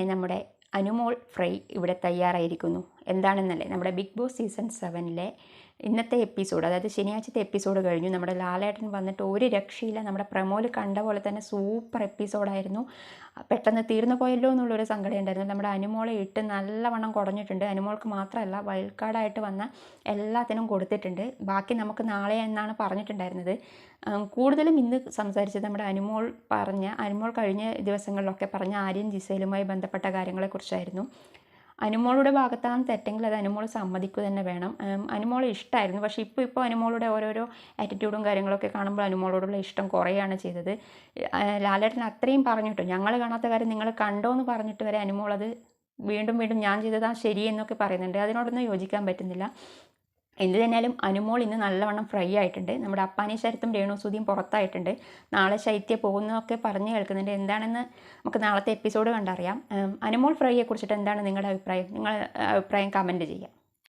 അങ്ങനെ നമ്മുടെ അനുമോൾ ഫ്രൈ ഇവിടെ തയ്യാറായിരിക്കുന്നു. എന്താണെന്നല്ലേ, നമ്മുടെ ബിഗ് ബോസ് സീസൺ 7-ലെ ഇന്നത്തെ എപ്പിസോഡ്, അതായത് ശനിയാഴ്ചത്തെ എപ്പിസോഡ് കഴിഞ്ഞു. നമ്മുടെ ലാലേട്ടൻ വന്നിട്ട് ഒരു രക്ഷയില്ല. നമ്മുടെ പ്രമോല് കണ്ട പോലെ തന്നെ സൂപ്പർ എപ്പിസോഡായിരുന്നു. പെട്ടെന്ന് തീർന്നു പോയല്ലോ എന്നുള്ളൊരു സങ്കടം ഉണ്ടായിരുന്നു. നമ്മുടെ അനുമോളെ ഇട്ട് നല്ലവണ്ണം കുടഞ്ഞിട്ടുണ്ട്. അനുമോൾക്ക് മാത്രമല്ല, വൈൽഡ് കാർഡായിട്ട് വന്ന എല്ലാത്തിനും കൊടുത്തിട്ടുണ്ട്. ബാക്കി നമുക്ക് നാളെ എന്നാണ് പറഞ്ഞിട്ടുണ്ടായിരുന്നത്. കൂടുതലും ഇന്ന് സംസാരിച്ചത് നമ്മുടെ അനുമോൾ കഴിഞ്ഞ ദിവസങ്ങളിലൊക്കെ പറഞ്ഞ ആര്യൻ ജിസയിലുമായി ബന്ധപ്പെട്ട കാര്യങ്ങളെക്കുറിച്ചായിരുന്നു. അനുമോളുടെ ഭാഗത്താണ് തെറ്റെങ്കിൽ അത് അനുമോൾ സമ്മതിക്കുക തന്നെ വേണം. അനുമോളെ ഇഷ്ടമായിരുന്നു, പക്ഷേ ഇപ്പോൾ അനുമോളുടെ ഓരോരോ ആറ്റിറ്റ്യൂഡും കാര്യങ്ങളൊക്കെ കാണുമ്പോൾ അനുമോളോടുള്ള ഇഷ്ടം കുറയുകയാണ് ചെയ്തത്. ലാലേട്ടൻ അത്രയും പറഞ്ഞിട്ടു, ഞങ്ങൾ കാണാത്ത കാര്യം നിങ്ങൾ കണ്ടോ എന്ന് പറഞ്ഞിട്ട് വരെ അനുമോൾ അത് വീണ്ടും വീണ്ടും ഞാൻ ചെയ്തതാണ് ശരി എന്നൊക്കെ പറയുന്നുണ്ട്. അതിനോടൊന്നും യോജിക്കാൻ പറ്റുന്നില്ല. എന്ത് തന്നെയാലും അനുമോൾ ഇന്ന് നല്ലവണ്ണം ഫ്രൈ ആയിട്ടുണ്ട്. നമ്മുടെ അപ്പാനി ശരത്തും രേണുസുതിയും പുറത്തായിട്ടുണ്ട്. നാളെ ശൈത്യ പോകുന്നതൊക്കെ പറഞ്ഞ് കേൾക്കുന്നുണ്ട്. എന്താണെന്ന് നമുക്ക് നാളത്തെ എപ്പിസോഡ് കണ്ടറിയാം. അനുമോൾ ഫ്രൈയെ കുറിച്ചിട്ട് എന്താണ് നിങ്ങളുടെ അഭിപ്രായം? നിങ്ങൾ അഭിപ്രായം കമൻറ്റ് ചെയ്യാം.